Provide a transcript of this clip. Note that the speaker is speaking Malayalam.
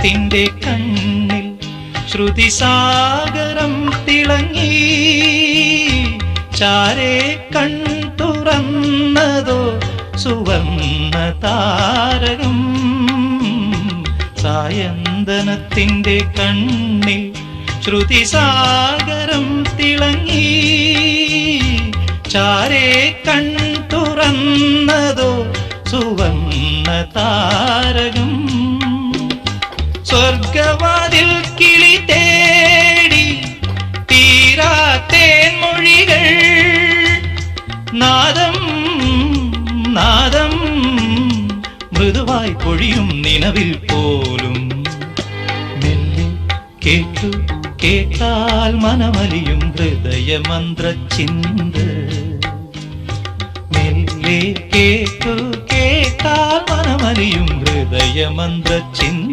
ചന്ദനത്തിൻ്റെ കണ്ണിൽ ശ്രുതിസാഗരം തിളങ്ങി. ചാരേ കൺ തുറന്നതോ സുവർണ താരകം. സായന്തനത്തിൻ്റെ കണ്ണിൽ ശ്രുതിസാഗരം തിളങ്ങി. ചാരേ കൺ തുറന്നതോ സുവർണ താരകം. സ്വർഗവാതിൽ കിളി തേടി തീരാത്തേൻ മൊഴികൾ. നാദം നാദം മൃദുവായി പൊഴിയും നിലവിൽ പോലും. മെല്ലെ കേട്ടു കേട്ടാൽ മനമലിയും ഹൃദയമന്ത്രചിന്ത. മെല്ലെ കേട്ടു കേട്ടാൽ മനമലിയും ഹൃദയമന്ത്രചിന്ത.